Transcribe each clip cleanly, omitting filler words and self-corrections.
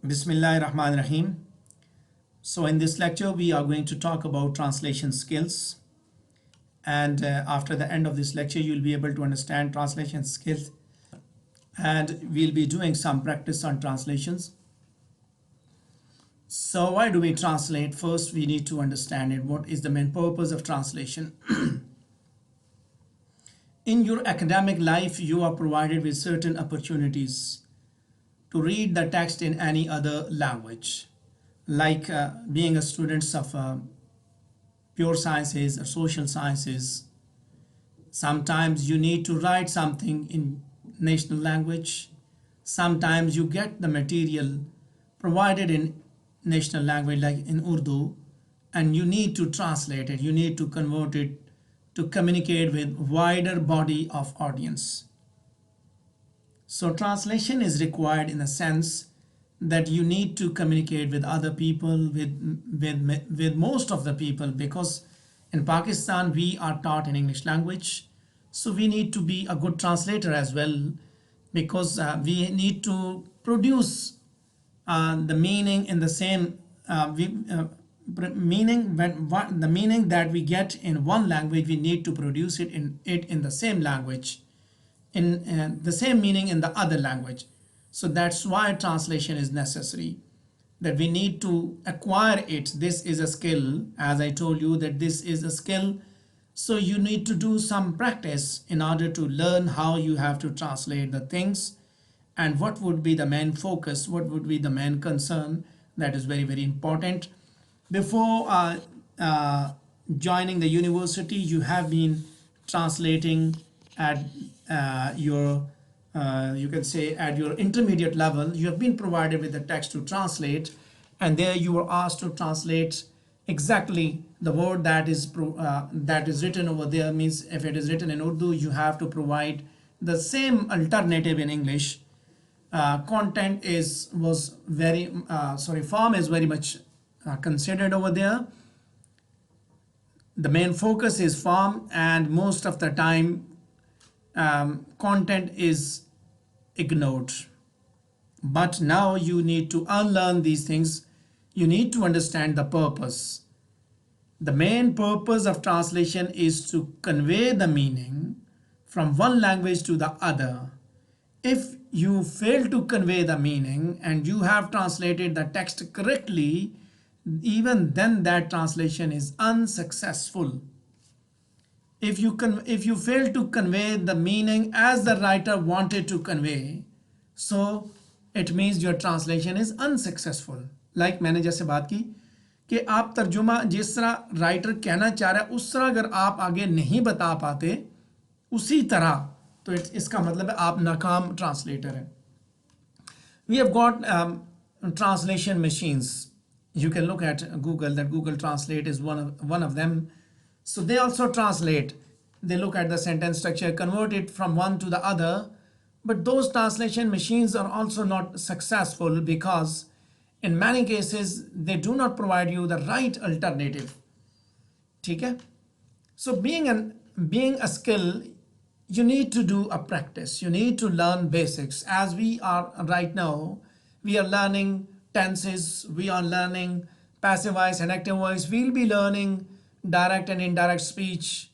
Bismillahir Rahmanir Rahim. So in this lecture we are going to talk about translation skills, and after the end of this lecture you'll be able to understand translation skills, and we'll be doing some practice on translations. So why do we translate? First we need to understand it. What is the main purpose of translation? In your academic life you are provided with certain opportunities to read the text in any other language, like being a student of pure sciences or social sciences. Sometimes you need to write something in national language. Sometimes you get the material provided in national language like in Urdu, and you need to translate it, you need to convert it to communicate with wider body of audience. So translation is required in the sense that you need to communicate with other people, with most of the people, because in Pakistan we are taught in English language. So we need to be a good translator as well, because we need to produce the meaning in the same meaning. When the meaning that we get in one language, we need to produce it in the same language, in the same meaning in the other language. So that's why translation is necessary, that we need to acquire it. This is a skill, as I told you that this is a skill. So you need to do some practice in order to learn how you have to translate the things, and what would be the main focus, what would be the main concern. That is very, very important. Before joining the university, you have been translating at your you can say at your intermediate level. You have been provided with the text to translate, and there you were asked to translate exactly the word that is written over there. Means if it is written in Urdu, you have to provide the same alternative in English. Content is was very form is very much considered over there. The main focus is form, and most of the time content is ignored. But now you need to unlearn these things. You need to understand the purpose. The main purpose of translation is to convey the meaning from one language to the other. If you fail to convey the meaning and you have translated the text correctly, even then that translation is unsuccessful. If you fail to convey the meaning as the writer wanted to convey, so it means your translation is unsuccessful. Like मैंने जैसे बात की कि आप तर्जुमा जिस तरह writer कहना चाह रहा है उस तरह अगर आप आगे नहीं बता पाते उसी तरह, तो इसका मतलब है आप नाकाम ट्रांसलेटर हैं. We have got translation machines. You can look at Google, that Google Translate is one of them. So they also translate. They look at the sentence structure, convert it from one to the other. But those translation machines are also not successful, because in many cases they do not provide you the right alternative. Okay? So being a skill, you need to do a practice. You need to learn basics. As we are right now, we are learning tenses, we are learning passive voice and active voice. We'll be learning direct and indirect speech.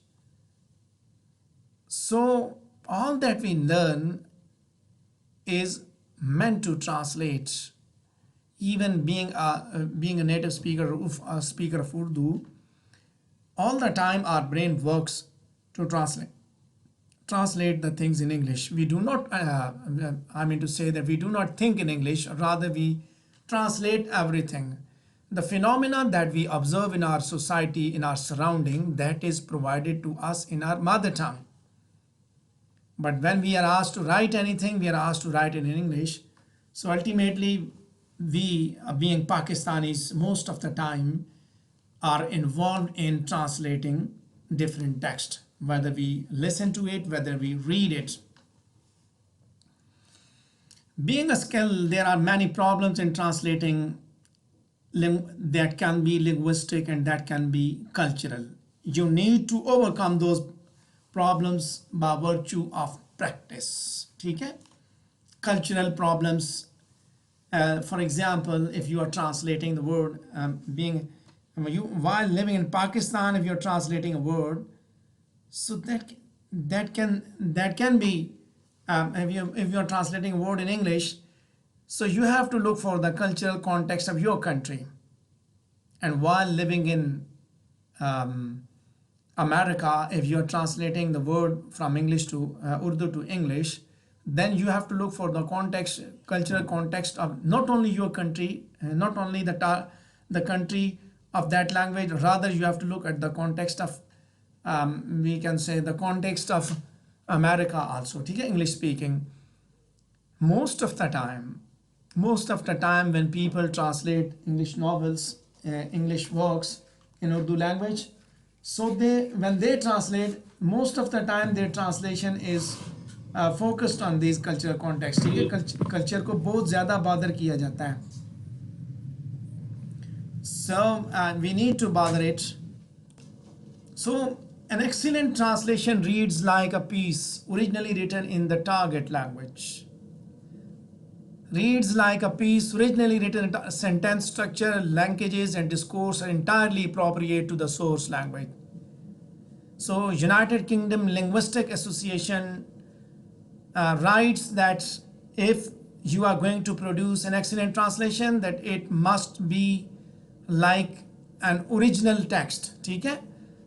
So all that we learn is meant to translate. Even being a native speaker of Urdu, all the time our brain works to translate the things in English. We do not, I mean to say that we do not think in English, rather we translate everything. The phenomena that we observe in our society, in our surrounding, that is provided to us in our mother tongue. But when we are asked to write anything, we are asked to write it in English. So ultimately, we, being Pakistanis, most of the time are involved in translating different text, whether we listen to it, whether we read it. Being a skill, there are many problems in translating that can be linguistic and that can be cultural. You need to overcome those problems by virtue of practice. ठीक है? Cultural problems For example, if you are translating the word while living in Pakistan, if you're translating a word, so that can be if you're translating a word in English, so you have to look for the cultural context of your country. And while living in um, America, if you're translating the word from English to Urdu to English, then you have to look for the context, cultural context of not only your country, not only the country of that language, rather you have to look at the context of, we can say the context of America also, okay, English speaking. Most of the time, when people translate English novels, English works in Urdu language, so when they translate, most of the time their translation is focused on these cultural context, ठीक है, culture को बहुत ज़्यादा bother किया जाता है. So we need to bother it. So an excellent translation reads like a piece originally written in the target language. Reads like a piece originally written. Sentence structure, languages, and discourse are entirely appropriate to the source language. So United Kingdom Linguistic Association writes that if you are going to produce an excellent translation, that it must be like an original text, ठीक है,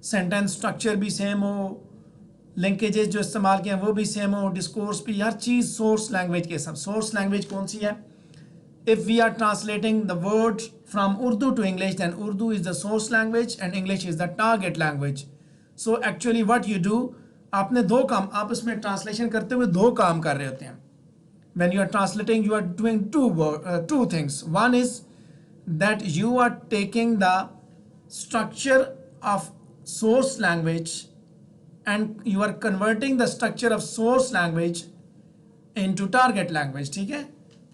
sentence structure भी same हो, linkages जो इस्तेमाल किए हैं वो भी सेम हो, डिस्कोर्स भी, हर चीज़ सोर्स लैंग्वेज के सब. सोर्स लैंग्वेज कौन सी है? If we are translating the word from Urdu to English, then Urdu is the source language and English is the target language. So actually what you do, आपने दो काम, आप इसमें translation करते हुए दो काम कर रहे होते हैं. When you are translating, you are doing two things. One is that you are taking the structure of source language and you are converting the structure of source language into target language, ठीक है.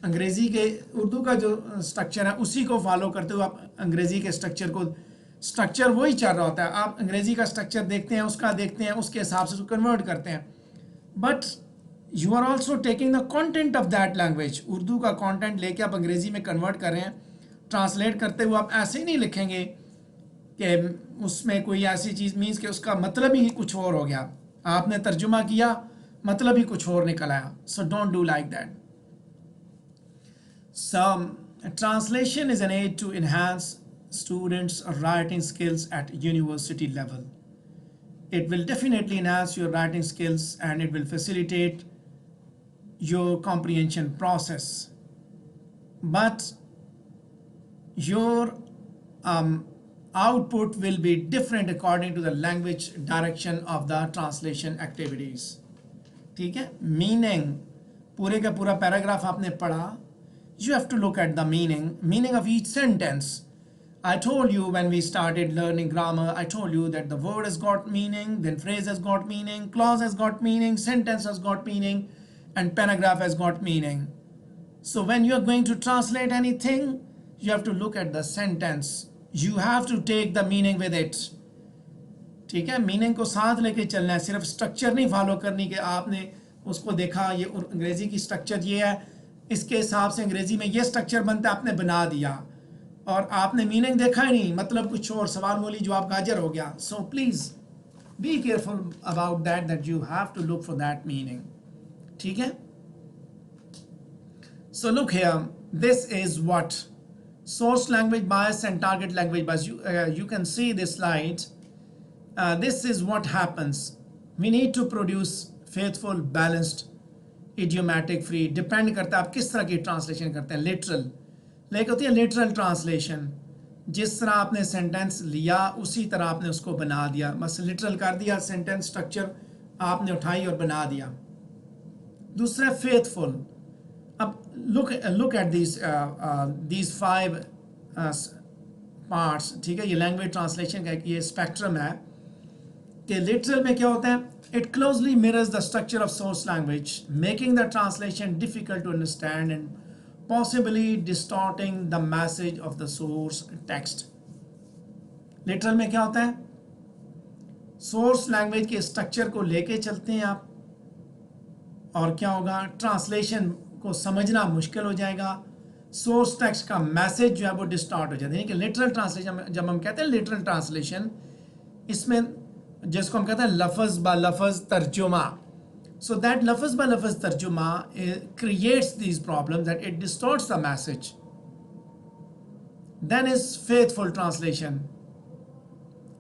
अंग्रेज़ी के उर्दू का जो structure है उसी को follow करते हुए आप अंग्रेज़ी के स्ट्रक्चर वही चल रहा होता है. आप अंग्रेज़ी का स्ट्रक्चर देखते हैं, उसके हिसाब से उसको कन्वर्ट करते हैं. But you are also taking the content of that language. Urdu का कॉन्टेंट लेके आप अंग्रेज़ी में कन्वर्ट कर रहे हैं. ट्रांसलेट करते हुए आप ऐसे ही नहीं लिखेंगे कि उसमें कोई ऐसी चीज़ मीन्स कि उसका मतलब ही कुछ और हो गया, आपने तर्जुमा किया, मतलब ही कुछ और निकल आया. So don't do like that. So translation is an aid to enhance students' writing skills at university level. It will definitely enhance your writing skills and it will facilitate your comprehension process. But your output will be different according to the language direction of the translation activities. ठीक है, meaning पूरे का पूरा paragraph आपने पढ़ा. You have to look at the meaning of each sentence. I told you when we started learning grammar, I told you that the word has got meaning, then phrase has got meaning, clause has got meaning, sentence has got meaning, and paragraph has got meaning. So when you are going to translate anything, you have to look at the sentence. You have to take the meaning with it. ठीक है, meaning को साथ लेके चलना है, सिर्फ structure नहीं follow करनी कि आपने उसको देखा ये अंग्रेजी की स्ट्रक्चर ये है, इसके हिसाब से अंग्रेजी में ये स्ट्रक्चर बनता है, आपने बना दिया और आपने मीनिंग देखा ही नहीं, मतलब कुछ और, सवाल मोली जवाब गाजर हो गया. So please be careful about that you have to look for that meaning. ठीक है. So look here, this is what source language bias and target language bias. You can see this slide. This is what happens. We need to produce faithful, balanced, idiomatic free. Depend करता है आप किस तरह की translation करते हैं. Literal like होती है लिटरल ट्रांसलेशन, जिस तरह आपने सेंटेंस लिया उसी तरह आपने उसको बना दिया, बस लिटरल कर दिया, सेंटेंस स्ट्रक्चर आपने उठाई और बना दिया. दूसरा फेथफुल. अब look at these 5 parts. ठीक है, ये लैंग्वेज ट्रांसलेशन का ये स्पेक्ट्रम है कि लिटरल में क्या होता है, it closely mirrors the structure of source language, making the translation difficult to understand and possibly distorting the message of the source text. Literal में क्या होता है, सोर्स लैंग्वेज के स्ट्रक्चर को लेके चलते हैं आप, और क्या होगा, ट्रांसलेशन को समझना मुश्किल हो जाएगा, सोर्स टेक्स्ट का मैसेज जो है वो डिस्टॉर्ट हो जाता है। कि लिटरल ट्रांसलेशन, जब हम कहते हैं लिटरल ट्रांसलेशन, इसमें जिसको हम कहते हैं लफ्ज़ ब लफ्ज़ तर्जुमा, so that lafaz by lafaz tarjuma creates these problems that it distorts the message. Then is faithful translation.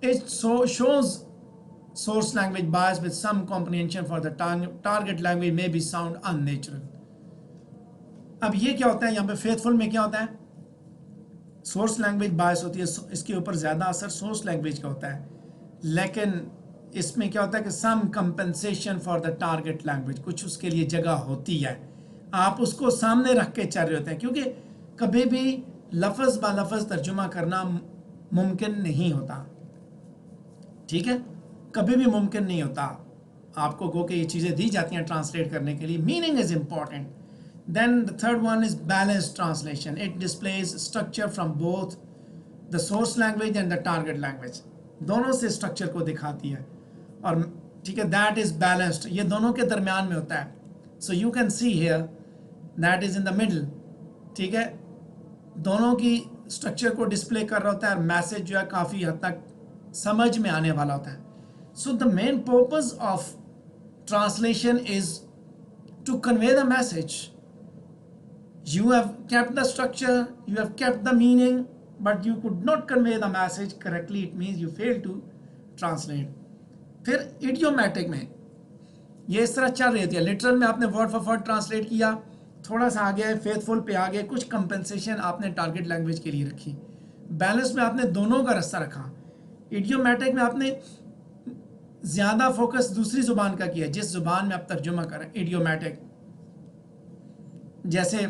It shows source language bias with some comprehension for the target language may be sound unnatural. अब ये क्या होता है यहाँ पे faithful में क्या होता है, सोर्स लैंग्वेज बायस होती है, इसके ऊपर ज़्यादा असर सोर्स लैंग्वेज का होता है, लेकिन इसमें क्या होता है कि some compensation for the target language, कुछ उसके लिए जगह होती है, आप उसको सामने रख के चल रहे होते हैं, क्योंकि कभी भी लफ्ज़ ब लफ्ज़ तर्जुमा करना मुमकिन नहीं होता, ठीक है, कभी भी मुमकिन नहीं होता। आपको गो के ये चीज़ें दी जाती हैं ट्रांसलेट करने के लिए, meaning is important. Then the third one is balanced translation. It displays structure from both the source language and the target language. दोनों से स्ट्रक्चर को दिखाती है, और ठीक है, that is balanced, ये दोनों के दरमियान में होता है। So you can see here that is in the middle, ठीक है, दोनों की स्ट्रक्चर को डिस्प्ले कर रहा होता है, और मैसेज जो है काफ़ी हद तक समझ में आने वाला होता है। So the main purpose of translation is to convey the message. You have kept the structure, you have kept the meaning, but you could not convey the message correctly. It means you failed to translate. फिर idiomatic में ये इस तरह चल रही है, literal में आपने वर्ड फॉर वर्ड ट्रांसलेट किया, थोड़ा सा आ गया, फेथफुल पे आ गए, कुछ कंपेंसेशन आपने टारगेट लैंग्वेज के लिए रखी, बैलेंस में आपने दोनों का रास्ता रखा, इडियोमैटिक में आपने ज़्यादा फोकस दूसरी ज़ुबान का किया जिस ज़ुबान में आप तर्जुमा करें। इडियोमैटिक जैसे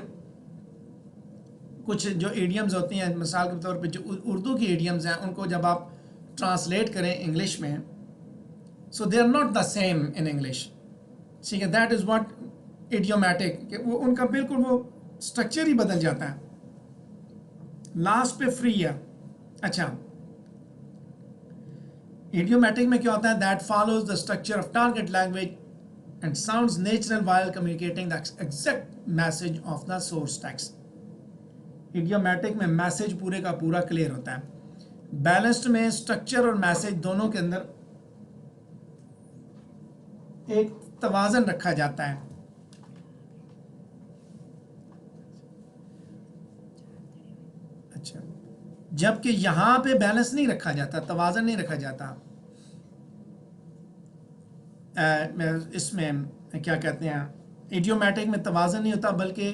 कुछ जो इडियम्स होती हैं, मिसाल के तौर पे जो उर्दू की इडियम्स हैं, उनको जब आप ट्रांसलेट करें इंग्लिश में, so they are not the same in English, ठीक है, दैट इज़ व्हाट इडियोमैटिक, कि वो उनका बिल्कुल वो स्ट्रक्चर ही बदल जाता है। लास्ट पे फ्री है। अच्छा, इडियोमैटिक में क्या होता है, that follows the structure of target language and sounds natural while communicating the exact message of the source text. idiomatic में मैसेज पूरे का पूरा क्लियर होता है, बैलेंस्ड में स्ट्रक्चर और मैसेज दोनों के अंदर एक तवाज़न रखा जाता है। अच्छा, जबकि यहाँ पे बैलेंस नहीं रखा जाता, तवाज़न नहीं रखा जाता, इसमें क्या कहते हैं, इडियोमैटिक में तवाज़न नहीं होता, बल्कि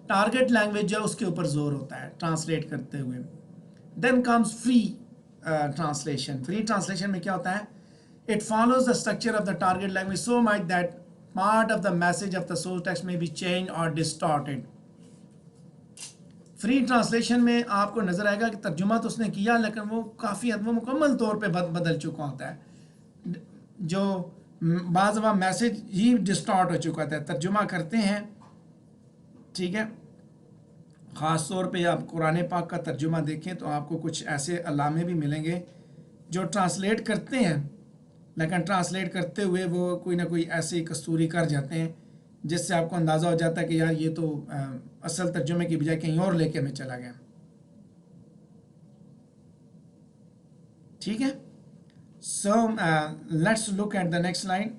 टारगेट लैंग्वेज जो है उसके ऊपर जोर होता है ट्रांसलेट करते हुए। Then comes free translation. Free translation में क्या होता है, it follows the structure of the target language so much that part of the message of the source text में बी चेंज और डिस्टॉर्टेड। फ्री ट्रांसलेशन में आपको नज़र आएगा कि तर्जुमा तो उसने किया, लेकिन वो काफ़ी हद में मुकम्मल तौर पे बदल चुका होता है, जो बाज़ दफ़ा मैसेज ही डिस्टॉर्ट हो चुका था। तर्जुमा करते हैं, ठीक है, ख़ास तौर पे आप कुरान पाक का तर्जुमा देखें तो आपको कुछ ऐसे अलामे भी मिलेंगे जो ट्रांसलेट करते हैं, लेकिन ट्रांसलेट करते हुए वो कोई ना कोई ऐसी कस्तूरी कर जाते हैं जिससे आपको अंदाज़ा हो जाता है कि यार ये तो असल तर्जुमे की बजाय कहीं और लेके में चला गया, ठीक है। So let's look at the next slide.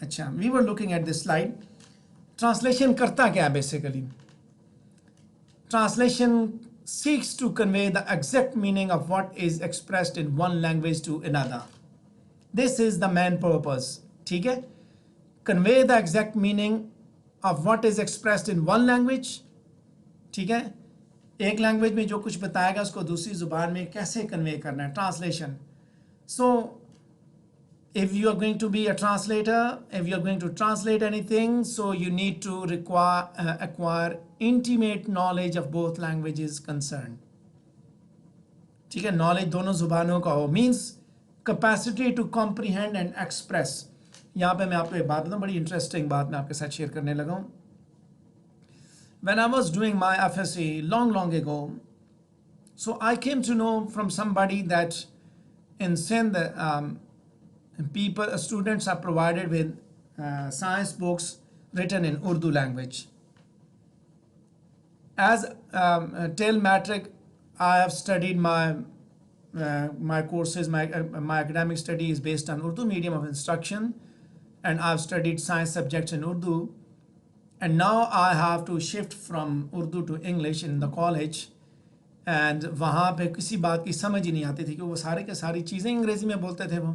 अच्छा, we were looking at this slide. Translation करता क्या है basically? Translation seeks to convey the exact meaning of what is expressed in one language to another. This is the main purpose, ठीक है? Convey the exact meaning of what is expressed in one language, ठीक है, एक language में जो कुछ बताएगा उसको दूसरी ज़ुबान में कैसे कन्वे करना है, translation. So if you are going to be a translator, if you are going to translate anything, so you need to acquire intimate knowledge of both languages concerned, ठीक है, नॉलेज दोनों ज़ुबानों का हो, means capacity to comprehend and express. यहाँ पे मैं आपको एक बात बताऊँ, बड़ी इंटरेस्टिंग बात मैं आपके साथ शेयर करने लगा हूँ। When I was doing my FSC long ago, so I came to know from somebody that in Sindh, students are provided with science books written in Urdu language. As till matric, I have studied my courses. My academic study is based on Urdu medium of instruction, and I've studied science subjects in Urdu. And now I have to shift from Urdu to English in the college. And वहाँ पे किसी बात की समझ ही नहीं आती थी कि वो सारे के सारी चीज़ें अंग्रेज़ी में बोलते थे वो.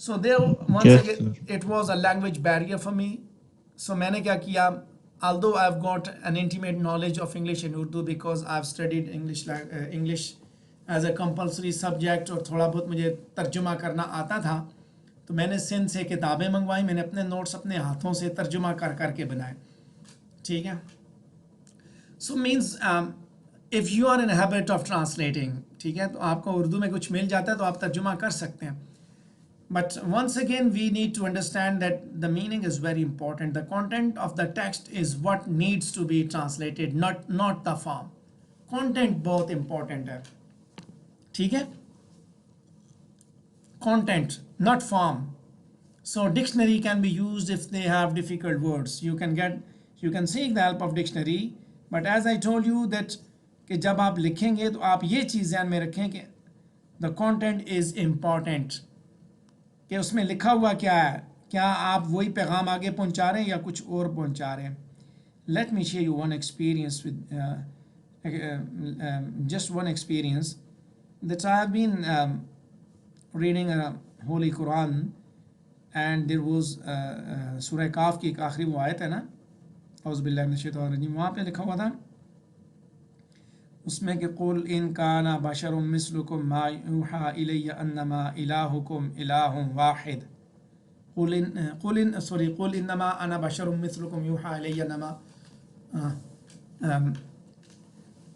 So there once Yes, again sir. it was a language barrier for me. So मैंने क्या किया, although I've got an intimate knowledge of English and Urdu because I've studied English as a compulsory subject और थोड़ा बहुत मुझे तर्जुमा करना आता था, तो मैंने सिंध से किताबें मंगवाई, मैंने अपने नोट्स अपने हाथों से तर्जुमा कर करके बनाए. ठीक है. So means if you are in a habit of translating, ठीक है, तो आपको उर्दू में कुछ मिल जाता है तो आप तर्जुमा कर सकते हैं. But once again, we need to understand that the meaning is very important. The content of the text is what needs to be translated, not the form. Content बहुत important है. ठीक है? Content, not form. So dictionary can be used if they have difficult words. You can seek the help of dictionary. But as I told you that कि जब आप लिखेंगे तो आप ये चीज़ ध्यान में रखें कि the content is important. कि उसमें लिखा हुआ क्या है, क्या आप वही पैगाम आगे पहुंचा रहे हैं या कुछ और पहुंचा रहे हैं. Let me share you one experience with just one experience that I have been reading a Holy Quran, and there was Surah Kaf की एक आखिरी वो आयत है ना, औज़ु बिल्लाहि मिनश शैतानिर रजीम, वहाँ पे लिखा हुआ था उसमें कि कुल इन काना बशरुम मिस्लुकुम मा यूहा इलैया अन्नमा इलाहुकुम इलाहुम वाहिद. कुल इन्नमा अना बशरुम मिस्लुकुम यूहा इलैया अन्नमा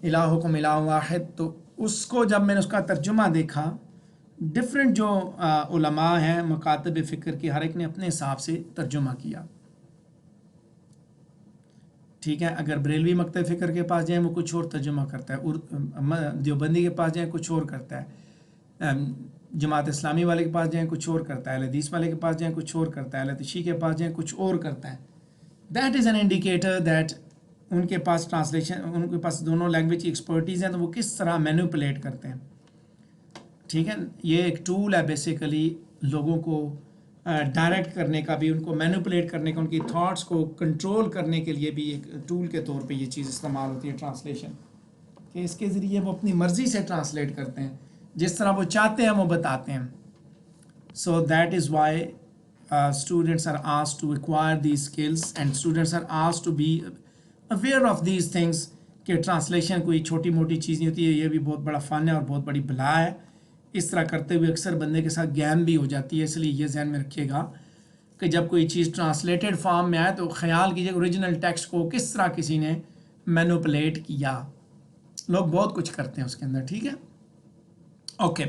इलाहुकुम इलाहुम वाहिद. तो उसको जब मैंने उसका तर्जुमा देखा, डिफरेंट जो उलमा हैं मकातब फ़िक्र की, हर एक ने अपने हिसाब से तर्जुमा किया. ठीक है. अगर बरेलवी मकतब फ़िक्र के पास जाएं वो कुछ और तर्जुमा करता है, देवबंदी के पास जाएं कुछ और करता है, जमात इस्लामी वाले के पास जाएं कुछ और करता है, हदीस वाले के पास जाएं कुछ और करता है, लतीशी के पास जाएं कुछ और करता है. That is an indicator that उनके पास ट्रांसलेशन, उनके पास दोनों लैंग्वेज की एक्सपर्टीज़ हैं, तो वो किस तरह मैनिपुलेट करते हैं. ठीक है. ये एक टूल है बेसिकली लोगों को डायरेक्ट करने का भी, उनको मैनिपुलेट करने का, उनकी थॉट्स को कंट्रोल करने के लिए भी एक टूल के तौर पे ये चीज़ इस्तेमाल होती है ट्रांसलेशन, कि इसके ज़रिए वो अपनी मर्ज़ी से ट्रांसलेट करते हैं, जिस तरह वो चाहते हैं वो बताते हैं. So that is why students are asked to acquire these skills and students are asked to be aware of these things कि ट्रांसलेशन कोई छोटी मोटी चीज़ नहीं होती है, ये भी बहुत बड़ा फ़न है और बहुत बड़ी बला है. इस तरह करते हुए अक्सर बंदे के साथ गैम भी हो जाती है. इसलिए ये ध्यान में रखिएगा कि जब कोई चीज़ ट्रांसलेटेड फॉर्म में आए तो ख्याल कीजिए ओरिजिनल टेक्स्ट को किस तरह किसी ने मैनिपुलेट किया. लोग बहुत कुछ करते हैं उसके अंदर. ठीक है. Okay.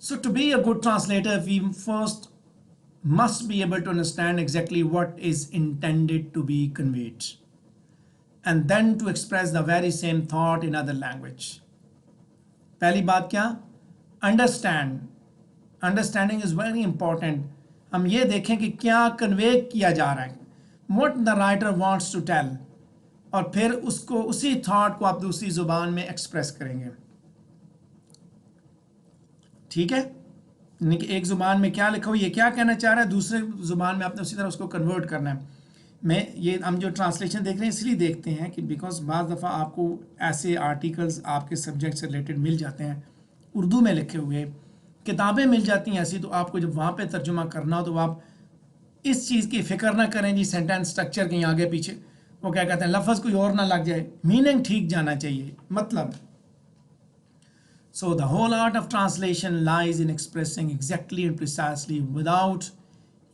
So to be a good translator we first must be able to understand exactly what is intended to be conveyed and then to express the very same thought in other language. पहली बात क्या, understanding is very important. हम ये देखें कि क्या convey किया जा रहा है, what the writer wants to tell, और फिर उसको उसी थॉट को आप दूसरी ज़ुबान में एक्सप्रेस करेंगे. ठीक है. एक ज़ुबान में क्या लिखा हो, ये क्या कहना चाह रहा है, दूसरे ज़ुबान में आपने उसी तरह उसको कन्वर्ट करना है. ये हम जो ट्रांसलेशन देख रहे हैं इसलिए देखते हैं कि बिकॉज बाज़ दफ़ा आपको ऐसे आर्टिकल्स आपके सब्जेक्ट से रिलेटेड मिल जाते हैं उर्दू में लिखे हुए, किताबें मिल जाती हैं ऐसी, तो आपको जब वहाँ पे तर्जुमा करना हो तो आप इस चीज़ की फ़िक्र ना करें जी सेंटेंस स्ट्रक्चर कहीं आगे पीछे, वो क्या कहते हैं लफ्ज़ कोई और ना लग जाए, मीनिंग ठीक जाना चाहिए, मतलब. So the whole art of translation lies in expressing exactly and precisely without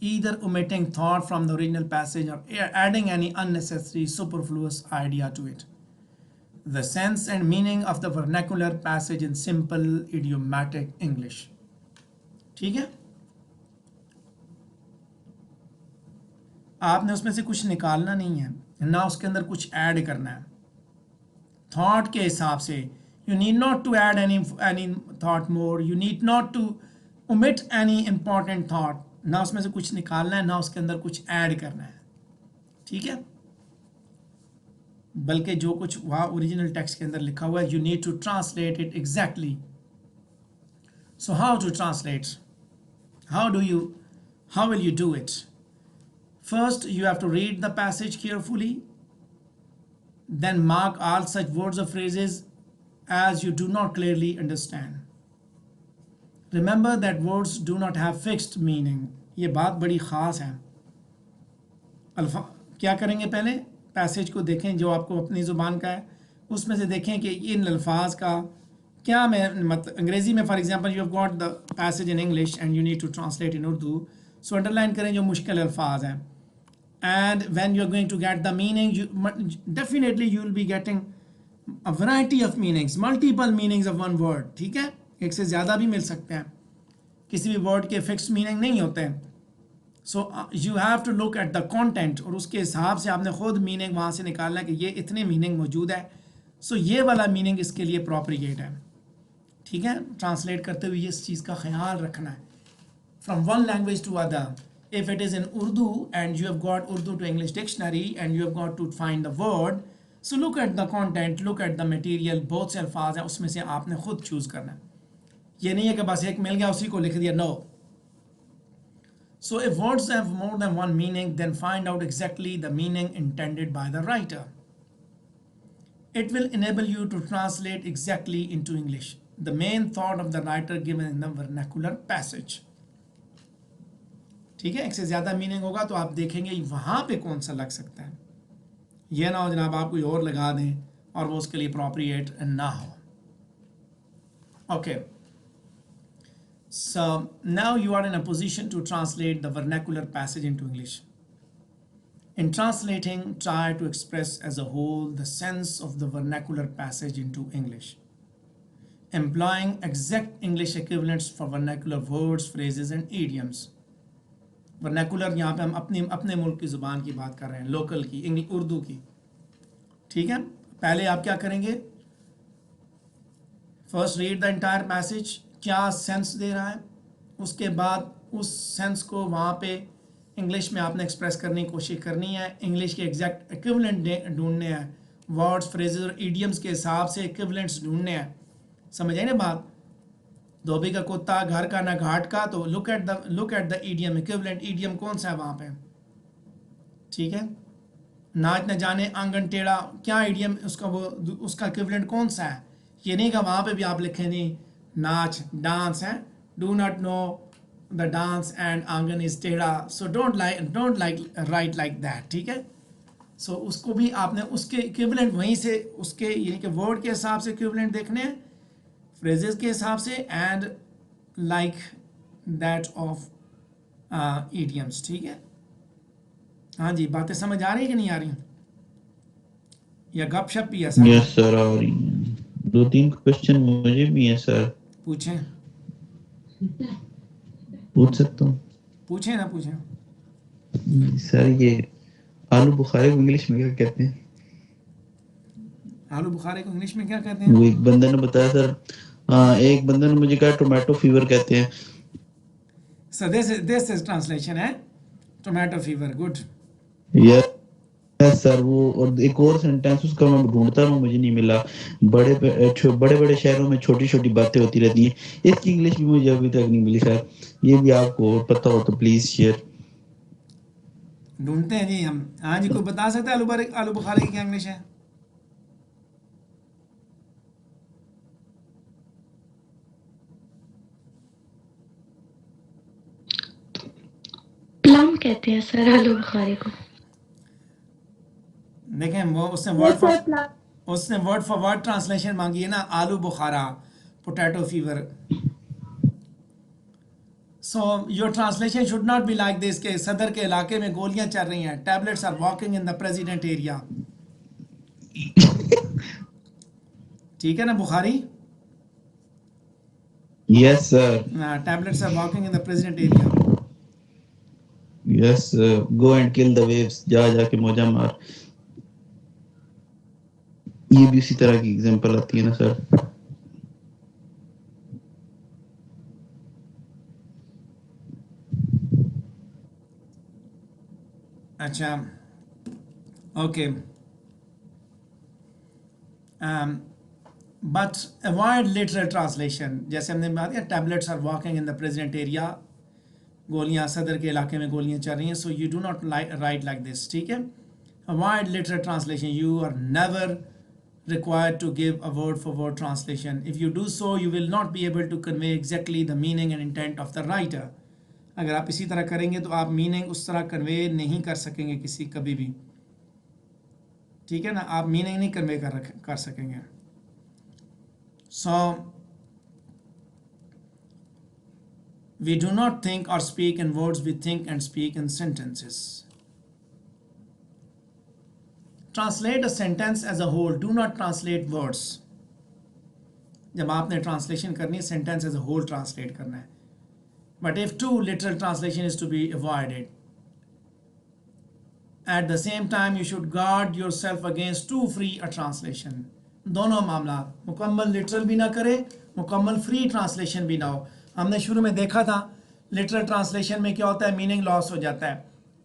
either omitting thought from the original passage or adding any unnecessary superfluous idea to it. The sense and meaning of the vernacular passage in simple idiomatic English. ठीक है. आपने उसमें से कुछ निकालना नहीं है ना उसके अंदर कुछ ऐड करना है. थॉट के हिसाब से You need not to add any thought more. You need not to omit any important thought. ना उसमें से कुछ निकालना है, ना उसके अंदर कुछ ऐड करना है, ठीक है? बल्कि जो कुछ वहाँ ओरिजिनल टेक्स्ट के अंदर लिखा हुआ है, you need to translate it exactly. So how to translate? How will you do it? First, you have to read the passage carefully, then mark all such words or phrases as you do not clearly understand. Remember that words do not have fixed meaning. ये बात बड़ी ख़ास है. क्या करेंगे? पहले passage को देखें जो आपको अपनी ज़ुबान का है, उसमें से देखें कि इन अल्फाज का क्या मैं मतलब अंग्रेज़ी में for example you have got the passage in English and you need to translate in Urdu, so underline करें जो मुश्किल अल्फाज हैं. And when you're going to get the meaning, definitely you will be getting a variety of meanings, multiple meanings of one word. ठीक है, एक से ज़्यादा भी मिल सकते हैं, किसी भी वर्ड के फिक्स्ड मीनिंग नहीं होते हैं. So you have to look at the content और उसके हिसाब से आपने खुद मीनिंग वहाँ से निकालना है कि ये इतने मीनिंग मौजूद है, सो ये वाला मीनिंग इसके लिए अप्रोप्रिएट है. ठीक है, ट्रांसलेट करते हुए इस चीज़ का ख्याल रखना है. From one language to other, if it is in Urdu and you have got Urdu to English dictionary and you have got to find the word, so look at the content, look at the material. बहुत से अल्फाज हैं, उसमें से आपने खुद choose करना है. ये नहीं है कि बस एक मिल गया उसी को लिख दिया. No. So if words have more than one meaning, then find out exactly the meaning intended by the writer. It will enable you to translate exactly into English the main thought of the writer given in the vernacular passage. ठीक है, एक से ज़्यादा meaning होगा तो आप देखेंगे वहाँ पे कौन सा लग सकता है. यह ना हो जनाब आप कोई और लगा दें और वो उसके लिए अप्रोप्रिएट ना हो. Okay, so now you are in a position to translate the vernacular passage into English. In translating, try to express as a whole the sense of the vernacular passage into English, employing exact English equivalents for vernacular words, phrases and idioms. Vernacular यहाँ पे हम अपने मुल्क की ज़ुबान की बात कर रहे हैं, लोकल की, उर्दू की. ठीक है, पहले आप क्या करेंगे? First read the entire passage, क्या सेंस दे रहा है, उसके बाद उस सेंस को वहाँ पे इंग्लिश में आपने एक्सप्रेस करने की कोशिश करनी है. इंग्लिश के एग्जैक्ट इक्विवेलेंट ढूंढने हैं, वर्ड्स, फ्रेजेस और इडियम्स के हिसाब से इक्विवेलेंट्स ढूंढने हैं. समझ आई ना बात? धोबी का कुत्ता घर का ना घाट का, तो look at the idiom, equivalent idiom कौन सा है वहाँ पे. ठीक है, नाच न जाने आंगन टेढ़ा, क्या इडियम उसका इक्विवेलेंट कौन सा है. ये नहीं कि वहाँ पे भी आप लिखें नहीं नाच डांस है, do not know the dance and आंगन इज टेढ़ा, so don't like right like that. ठीक है, सो उसको भी आपने उसके इक्विवेलेंट वहीं से उसके यानी कि वर्ड के हिसाब से इक्विवेलेंट देखने हैं, फ्रेजेस के हिसाब से and like that of idioms. ठीक है, हाँ जी, बातें समझ आ रही है कि नहीं आ रही, या गपशप भी है सर? यस सर, आ रही हैं. 2-3 क्वेश्चन मुझे भी है सर. पूछें? पूछ सकता हूँ? पूछें ना पूछें. सर ये आलू बुखारे को इंग्लिश में क्या कहते हैं? आलू बुखारे को इंग्लिश में क्या कहते हैं? वो एक बंदे ने बताया सर. एक बंदे ने मुझे कहा टोमेटो फीवर कहते हैं. So this is translation है, tomato fever. Good. Yes sir. वो और एक और सेंटेंस उसका मैं ढूंढता हूँ, मुझे नहीं मिला. बड़े शहरों में छोटी छोटी बातें होती रहती हैं. इसकी इंग्लिश भी मुझे अभी तक नहीं मिली सर. ये भी आपको पता हो तो प्लीज शेयर. ढूंढते हैं जी हम. हाँ जी, कोई बता सकता है आलू बुखारे की क्या इंग्लिश है? प्लम कहते हैं सर आलू बुखारे को. देखें वो उसने वर्ड फॉर वर्ड ट्रांसलेशन मांगी है ना, आलू बुखारा, potato fever. So your translation should not be like this के सदर के इलाके में गोलियां चल रही हैं, tablets are walking in the president area. ठीक है ना Bukhari? Yes sir. Tablets are walking in the president area. Yes, go and kill the waves. जाके मौजा मार. ये भी उसी तरह की एग्जांपल आती है ना सर? अच्छा, okay, but avoid literal translation. जैसे हमने बात किया, tablets are walking in the present area, गोलियां सदर के इलाके में गोलियां चल रही हैं, so you do not write like this, ठीक है। Avoid literal translation, you are never required to give a word for word translation. If you do so, you will not be able to convey exactly the meaning and intent of the writer. अगर आप इसी तरह करेंगे तो आप meaning उस तरह convey नहीं कर सकेंगे किसी कभी भी, ठीक है ना, आप मीनिंग नहीं कन्वे कर सकेंगे। सो we do not think or speak in words, we think and speak in sentences. Translate a sentence as a whole, do not translate words. जब आपने ट्रांसलेशन करनी है, sentence as a whole translate करना है। But if too literal translation is to be avoided, at the same time you should guard yourself against too free a translation. दोनों मामला, मुकम्मल literal भी ना करे, मुकम्मल फ्री ट्रांसलेशन भी ना हो। हमने शुरू में देखा था लिटरल ट्रांसलेशन में क्या होता है, मीनिंग लॉस हो जाता है,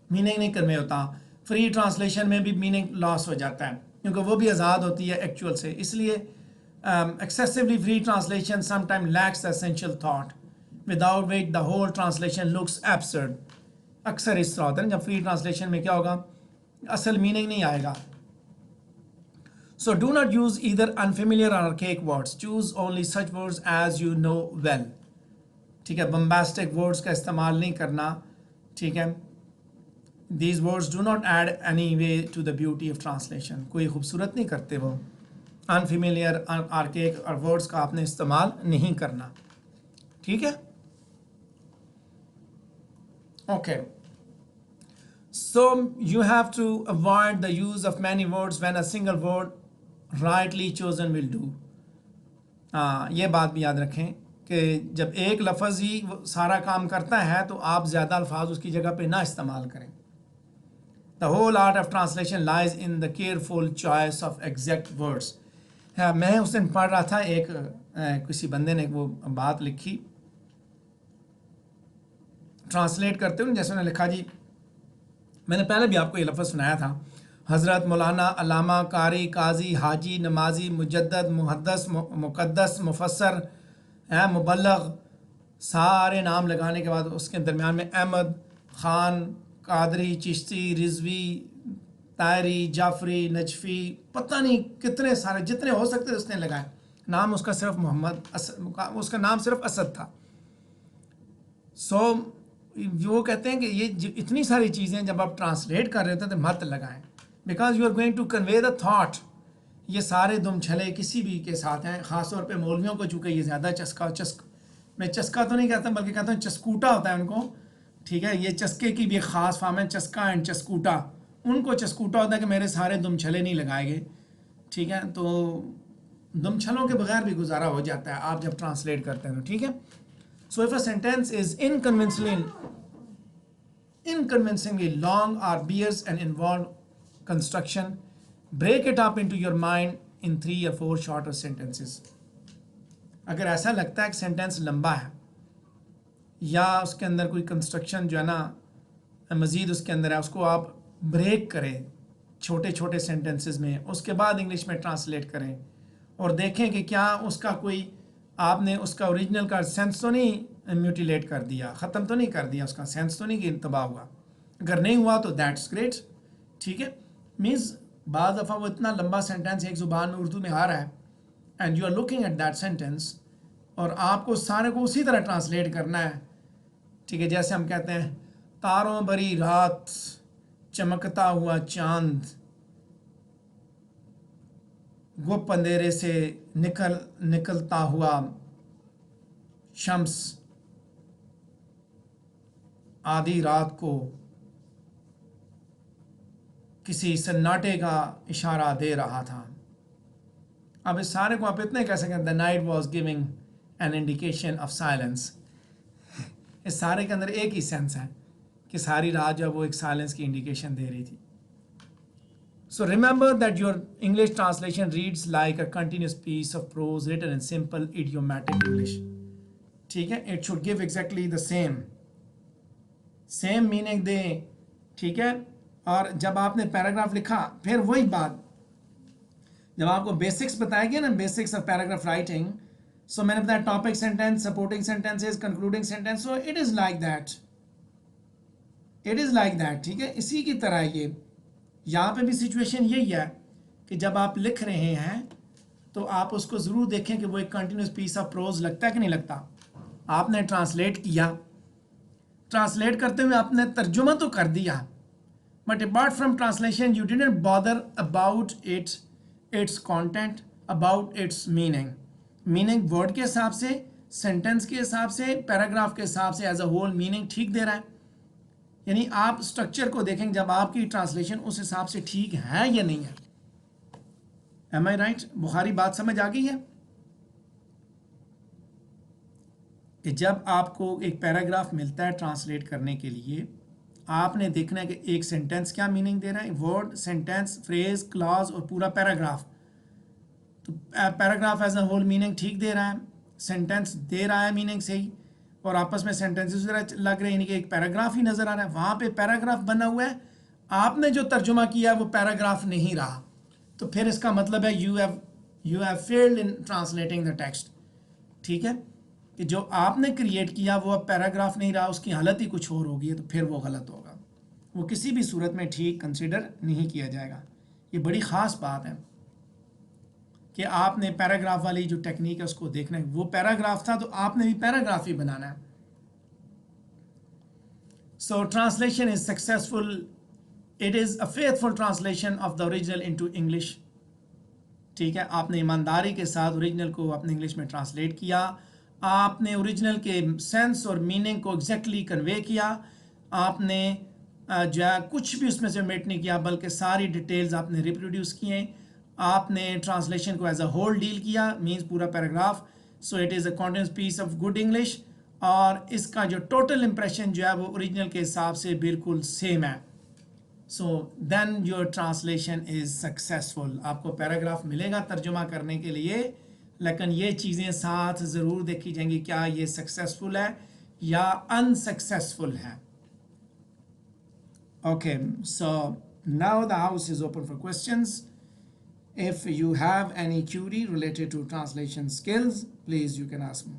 मीनिंग नहीं कन्वे होता। फ्री ट्रांसलेशन में भी मीनिंग लॉस हो जाता है क्योंकि वो भी आज़ाद होती है एक्चुअल से। इसलिए excessively free translation sometime lacks the essential thought, without which the whole translation looks absurd. अक्सर इस तरह होता है जब फ्री ट्रांसलेशन में क्या होगा, असल मीनिंग नहीं आएगा। So do not use either unfamiliar और archaic words, choose only such words as you know well, ठीक है। बम्बास्टिक वर्ड्स का इस्तेमाल नहीं करना, ठीक है। These words do not add any way to the beauty of translation, कोई खूबसूरत नहीं करते वो। अनफेमिलियर, आर्केक और वर्ड्स का आपने इस्तेमाल नहीं करना, ठीक है। Okay, so you have to avoid the use of many words when a single word rightly chosen will do. ये बात भी याद रखें कि जब एक लफ्ज़ ही सारा काम करता है तो आप ज़्यादा अल्फाज उसकी जगह पे ना इस्तेमाल करें। The whole art of translation lies in the careful choice of exact words. हाँ, मैं उस दिन पढ़ रहा था, एक किसी बंदे ने वो बात लिखी ट्रांसलेट करते हुए, जैसे उन्होंने लिखा जी, मैंने पहले भी आपको ये लफ्ज़ सुनाया था, हज़रत मौलाना अल्लामा कारी काजी हाजी नमाजी मुजद्दद मुहद्दस मुक़द्दस मुफस्सर मुबल्लग, सारे नाम लगाने के बाद उसके दरमियान में अहमद, ख़ान, कादरी, चिश्ती, रिजवी, तायरी, जाफरी, नजफ़ी, पता नहीं कितने सारे, जितने हो सकते उसने लगाए नाम। उसका सिर्फ उसका नाम सिर्फ असद था। सो वो कहते हैं कि ये इतनी सारी चीज़ें जब आप ट्रांसलेट कर रहे होते हैं तो मत लगाएं, because you are going to convey the thought. ये सारे दुम छले किसी भी के साथ हैं, ख़ास तौर पे मौलवियों को, चूँकि ये ज़्यादा मैं चस्का तो नहीं कहता बल्कि कहता हूँ चस्कूटा होता है उनको, ठीक है। ये चस्के की भी एक ख़ास फार्म है, चस्का एंड चस्कूटा। उनको चस्कूटा होता है कि मेरे सारे दुम छले नहीं लगाए गए, ठीक है। तो दुम छलों के बगैर भी गुजारा हो जाता है आप जब ट्रांसलेट करते हैं, ठीक है। So if a sentence is inconvincingly long और bears and involved construction, break it up into your mind in 3 or 4 shorter sentences. अगर ऐसा लगता है कि सेंटेंस लंबा है या उसके अंदर कोई कंस्ट्रक्शन जो है ना मज़ीद उसके अंदर है, उसको आप ब्रेक करें छोटे छोटे सेंटेंसेस में, उसके बाद इंग्लिश में ट्रांसलेट करें और देखें कि क्या उसका कोई, आपने उसका ओरिजिनल का सेंस तो नहीं म्यूटिलेट कर दिया, ख़त्म तो नहीं कर दिया, उसका सेंस तो नहीं कि तबाह हुआ। अगर नहीं हुआ तो दैट्स ग्रेट, ठीक है। मीन्स बाज़ दफ़ा वो इतना लंबा सेंटेंस एक ज़ुबान में उर्दू में आ रहा है and you are looking at that sentence और आपको सारे को उसी तरह ट्रांसलेट करना है, ठीक है। जैसे हम कहते हैं तारों भरी रात, चमकता हुआ चांद, गुप्त अंधेरे से निकलता हुआ शम्स, आधी रात को किसी सन्नाटे का इशारा दे रहा था। अब इस सारे को आप इतने कह सकते हैं, the night was giving an indication of silence. इस सारे के अंदर एक ही सेंस है कि सारी रात जो वो एक साइलेंस की इंडिकेशन दे रही थी। So remember that your English translation reads like a continuous piece of prose written in simple idiomatic English. ठीक है, it should give exactly the same meaning दे, ठीक है, और जब आपने पैराग्राफ लिखा फिर वही बात, जब आपको बेसिक्स बताया गया ना, बेसिक्स ऑफ पैराग्राफ राइटिंग, सो मैंने बताया topic sentence, supporting sentences, concluding sentence, so it is like that, it is like that, ठीक है। इसी की तरह ये यहाँ पे भी सिचुएशन यही है कि जब आप लिख रहे हैं तो आप उसको ज़रूर देखें कि वो एक कंटिन्यूस पीस ऑफ प्रोज लगता है कि नहीं लगता। आपने ट्रांसलेट किया, ट्रांसलेट करते हुए आपने तर्जुमा तो कर दिया, but apart from translation you didn't bother about it's content, about it's meaning. Meaning word के हिसाब से, सेंटेंस के हिसाब से, पैराग्राफ के हिसाब से एज अ होल मीनिंग ठीक दे रहा है। यानी आप स्ट्रक्चर को देखेंगे जब आपकी ट्रांसलेशन उस हिसाब से ठीक है या नहीं है। एम आई राइट? बुखारी बात समझ आ गई है कि जब आपको एक पैराग्राफ मिलता है ट्रांसलेट करने के लिए, आपने देखना है कि एक सेंटेंस क्या मीनिंग दे रहा है, वर्ड, सेंटेंस, फ्रेज, क्लॉज और पूरा पैराग्राफ। तो paragraph as a whole meaning ठीक दे रहा है, सेंटेंस दे रहा है मीनिंग सही, और आपस में सेंटेंसेस लग रहे हैं, यानी कि एक पैराग्राफ ही नज़र आ रहा है। वहाँ पे पैराग्राफ बना हुआ है, आपने जो तर्जुमा किया वो पैराग्राफ नहीं रहा, तो फिर इसका मतलब है you have failed in translating the text. ठीक है, कि जो आपने क्रिएट किया वो अब पैराग्राफ नहीं रहा, उसकी हालत ही कुछ और होगी, तो फिर वो गलत होगा, वो किसी भी सूरत में ठीक कंसिडर नहीं किया जाएगा। ये बड़ी ख़ास बात है कि आपने पैराग्राफ वाली जो टेक्निक है उसको देखना है। वो पैराग्राफ था तो आपने भी पैराग्राफ ही बनाना है। So translation is successful, it is a faithful translation of the original into English. ठीक है, आपने ईमानदारी के साथ ओरिजिनल को अपने इंग्लिश में ट्रांसलेट किया, आपने ओरिजिनल के सेंस और मीनिंग को एग्जैक्टली कन्वे किया, आपने जो है कुछ भी उसमें से ओमिट नहीं किया, बल्कि सारी डिटेल्स आपने रिप्रोड्यूस किए, आपने ट्रांसलेशन को एज अ होल डील किया, मीन्स पूरा paragraph. So it is a continuous piece of good English, और इसका जो टोटल इम्प्रेशन जो है वो ओरिजिनल के हिसाब से बिल्कुल सेम है। So then your translation is successful. आपको पैराग्राफ मिलेगा तर्जुमा करने के लिए, लेकिन ये चीज़ें साथ ज़रूर देखी जाएंगी, क्या ये सक्सेसफुल है या अनसक्सेसफुल है। Okay, so now the house is open for questions. If you have any query related to translation skills, please you can ask me.